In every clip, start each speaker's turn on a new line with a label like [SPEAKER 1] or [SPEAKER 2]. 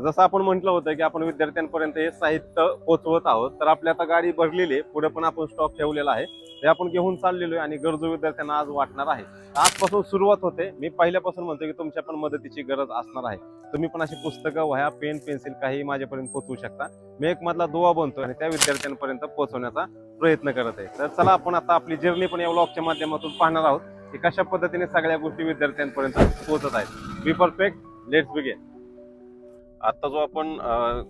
[SPEAKER 1] जसं आपण म्हटलं होतं की आपण विद्यार्थ्यांपर्यंत हे साहित्य पोहोचवत आहोत, तर आपली आता गाडी भरलेली आहे, पुढे पण आपण स्टॉक ठेवलेला आहे, ते आपण घेऊन चाललेलो आहे आणि गरजू विद्यार्थ्यांना आज वाटणार आहे. आजपासून सुरुवात होते. मी पहिल्यापासून म्हणतो की तुमच्या पण मदतीची गरज असणार आहे. तुम्ही पण अशी पुस्तकं, वह्या, पेन, पेन्सिल काही माझ्यापर्यंत पोहोचवू शकता. मी एक मधला दुवा बनतो आणि त्या विद्यार्थ्यांपर्यंत पोहोचवण्याचा प्रयत्न करत आहे. तर चला आपण आता आपली जर्नी पण या व्लॉगच्या माध्यमातून पाहणार आहोत की कशा पद्धतीने सगळ्या गोष्टी विद्यार्थ्यांपर्यंत पोहोचत आहेत. Be perfect, let's begin. आता जो आपण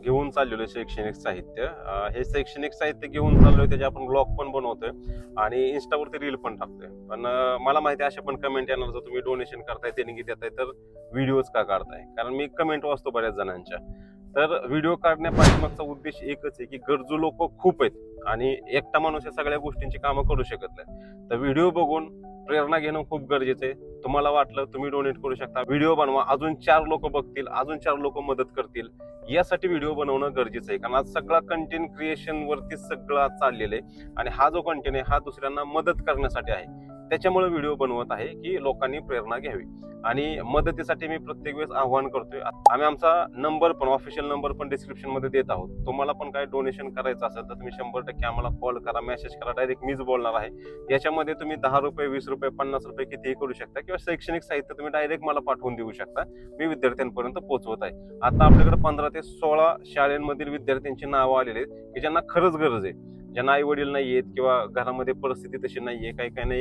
[SPEAKER 1] घेऊन चाललेलो शैक्षणिक साहित्य, हे शैक्षणिक साहित्य घेऊन चाललोय, त्याचे आपण ब्लॉग पण बनवतोय आणि इंस्टावरती रील पण टाकतोय. पण मला माहिती आहे अशा पण कमेंट येणार, जर तुम्ही डोनेशन करताय, देणगी देताय, तर व्हिडिओज का काढताय? कारण मी कमेंट वाचतो बऱ्याच जणांच्या. तर व्हिडिओ काढण्यापाठीमागचा उद्देश एकच आहे की गरजू लोक खूप आहेत आणि एकटा माणूस या सगळ्या गोष्टींची कामं करू शकत नाही. तर व्हिडिओ बघून प्रेरणा घेणं खूप गरजेचं आहे. तुम्हाला वाटलं तुम्ही डोनेट करू शकता, व्हिडिओ बनवा, अजून 4 लोक बघतील, अजून 4 लोक मदत करतील, यासाठी व्हिडिओ बनवणं गरजेचं आहे. कारण आज सगळा कंटेंट क्रिएशन वरती सगळं चाललेलं आहे आणि हा जो कंटेंट आहे हा दुसऱ्यांना मदत करण्यासाठी आहे. त्याच्यामुळे व्हिडिओ बनवत आहे की लोकांनी प्रेरणा घ्यावी. आणि मदतीसाठी मी प्रत्येक वेळेस आव्हान करतोय. आम्ही आमचा नंबर पण, ऑफिशियल नंबर पण डिस्क्रिप्शन मध्ये देत आहोत. तुम्हाला पण काय डोनेशन करायचं असेल तर तुम्ही 100% आम्हाला कॉल करा, मेसेज करा, डायरेक्ट मीच बोलणार आहे. याच्यामध्ये तुम्ही 10 रुपये, 20 रुपये, 50 रुपये कितीही करू शकता किंवा शैक्षणिक साहित्य तुम्ही डायरेक्ट मला पाठवून देऊ शकता. मी विद्यार्थ्यांपर्यंत पोहोचवत आहे. आता आपल्याकडे 15 ते 16 शाळांमधील विद्यार्थ्यांची नावं आलेली आहेत की ज्यांना खरंच गरज आहे, ज्यांना आई वडील नाहीयेत किंवा घरामध्ये परिस्थिती तशी नाहीये, काही काही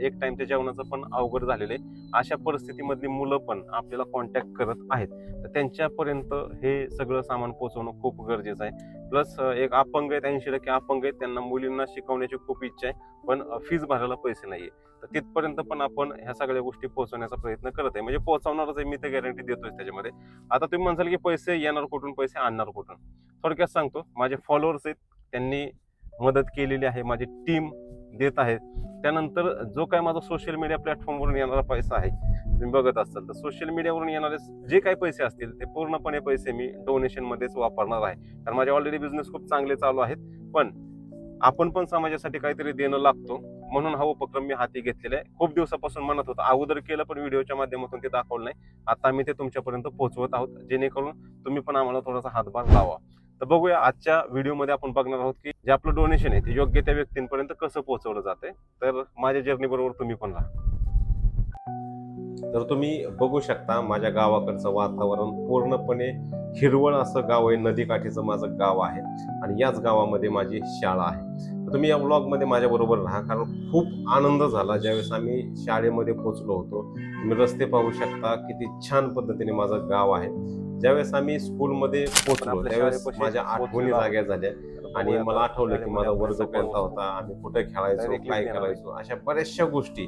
[SPEAKER 1] एक टाइमच्या जेवणाचं पण अवघड झालेलं आहे. अशा परिस्थितीमधली मुलं पण आपल्याला कॉन्टॅक्ट करत आहेत. तर त्यांच्यापर्यंत हे सगळं सामान पोहोचवणं खूप गरजेचं आहे. प्लस एक अपंग आहेत, 80% अपंग आहेत, त्यांना मुलींना शिकवण्याची खूप इच्छा आहे, पण फीस भरायला पैसे नाहीये. तर तिथपर्यंत पण आपण ह्या सगळ्या गोष्टी पोहोचवण्याचा प्रयत्न करत आहे. म्हणजे पोहोचवणारच आहे, मी तर गॅरंटी देतोय त्याच्यामध्ये. आता तुम्ही म्हणसाल की पैसे येणार कुठून, पैसे आणणार कुठून? थोडक्यात सांगतो, माझे फॉलोअर्स आहेत, त्यांनी मदत केलेली आहे, माझी टीम देत आहे. त्यानंतर जो काय माझा सोशल मीडिया प्लॅटफॉर्मवरून येणारा पैसा आहे, तुम्ही बघत असाल तर सोशल मीडियावरून येणारे जे काही पैसे असतील ते पूर्णपणे पैसे मी डोनेशन मध्येच वापरणार आहे. कारण माझे ऑलरेडी बिझनेस खूप चांगले चालू आहेत, पण आपण पण समाजासाठी काहीतरी देणं लागतो, म्हणून हा उपक्रम मी हाती घेतलेला आहे. खूप दिवसापासून म्हणत होतो, अगोदर केलं पण व्हिडिओच्या माध्यमातून ते दाखवलं नाही. आता आम्ही ते तुमच्यापर्यंत पोहोचवत आहोत, जेणेकरून तुम्ही पण आम्हाला थोडासा हातभार लावा. तर बघूया आजच्या व्हिडिओमध्ये आपण बघणार आहोत की जे आपलं डोनेशन आहे ते योग्य त्या व्यक्तींपर्यंत कसं पोहोचवलं जातंय. तर माझ्या जर्नी बरोबर तुम्ही पण राहा. तर तुम्ही बघू शकता माझ्या गावाकडचं वातावरण पूर्णपणे हिरवळ असं गाव आहे. नदीकाठीचं माझं गाव आहे आणि याच गावामध्ये माझी शाळा आहे. तर तुम्ही या व्लॉगमध्ये माझ्या बरोबर राहा, कारण खूप आनंद झाला ज्यावेळेस आम्ही शाळेमध्ये पोहोचलो होतो. तुम्ही रस्ते पाहू शकता, किती छान पद्धतीने माझं गाव आहे. ज्यावेळेस आम्ही स्कूलमध्ये पोहोचलो त्यावेळेस माझ्या आठवणी जाग्या झाल्या आणि मला आठवलं की माझा वर्ग कोणता होता, आम्ही कुठे खेळायचो, काय करायचो, अशा बऱ्याचशा गोष्टी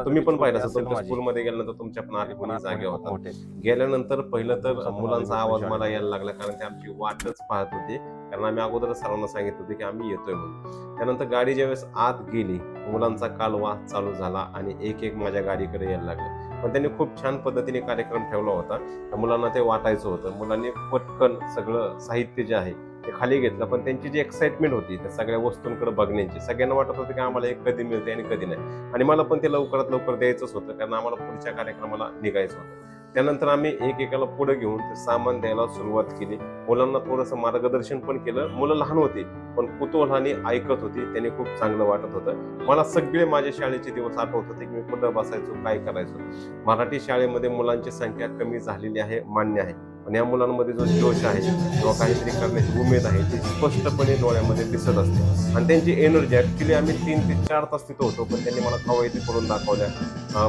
[SPEAKER 1] तुम्ही पण पाहिलं असेल. तुमच्या स्कूलमध्ये गेल्यानंतर तुमच्या पण आठवणी जाग्या होतात. गेल्यानंतर पहिलं तर मुलांचा आवाज मला यायला लागला, कारण ते आमची वाटच पाहत होते. कारण आम्ही अगोदर सर्वांना सांगितलं होतं की आम्ही येतोय म्हणून. त्यानंतर गाडी ज्यावेळेस आत गेली, मुलांचा कालवा चालू झाला आणि एक एक माझ्या गाडीकडे यायला लागलं. पण त्यांनी खूप छान पद्धतीने कार्यक्रम ठेवला होता. मुलांना ते वाटायचं होतं. मुलांनी पटकन सगळं साहित्य जे आहे ते खाली घेतलं, पण त्यांची जी एक्साइटमेंट होती त्या सगळ्या वस्तूंकडे बघण्याची, सगळ्यांना वाटत होतं की आम्हाला एक कधी मिळते आणि कधी नाही. आणि मला पण ते लवकरात लवकर द्यायचंच होतं, कारण आम्हाला पुढच्या कार्यक्रमाला निघायचं होतं. त्यानंतर आम्ही एकेकाला पुढे घेऊन ते सामान द्यायला सुरुवात केली. मुलांना थोडंसं मार्गदर्शन पण केलं. मुलं लहान होती पण कुतूहलाने ऐकत होती, त्याने खूप चांगलं वाटत होतं. मला सगळे माझ्या शाळेचे दिवस आठवत होते की मी कुठं बसायचो, काय करायचो. मराठी शाळेमध्ये मुलांची संख्या कमी झालेली आहे, मान्य आहे, पण या मुलांमध्ये जो जोश आहे किंवा काहीतरी करण्याची उमेद आहे ती स्पष्टपणे डोळ्यामध्ये दिसत असते. आणि त्यांची एनर्जी, ऍक्च्युली आम्ही 3 ते 4 तास तिथं होतो, पण त्यांनी मला कवायती करून दाखवल्या.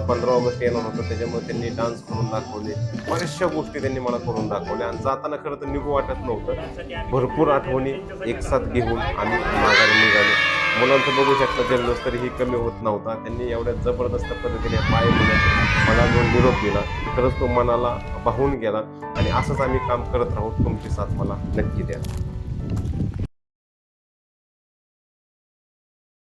[SPEAKER 1] 15 ऑगस्ट येणार होतं, त्याच्यामुळे त्यांनी डान्स करून दाखवले. बऱ्याचशा गोष्टी त्यांनी मला करून दाखवल्या आणि जाताना खरं तर निघू वाटत नव्हतं. भरपूर आठवणी एकसाथ घेऊन आम्ही माघारी निघालो. मुलांचं बघू शकता जल्लोष तरीही कमी होत नव्हता. त्यांनी एवढ्या जबरदस्त पद्धतीने पाय म्हणत मला जो निरोप दिला, खरंच तो मनाला भावून गेला. आणि असंच आम्ही काम करत राहू. तुमची साथ मला नक्की द्या.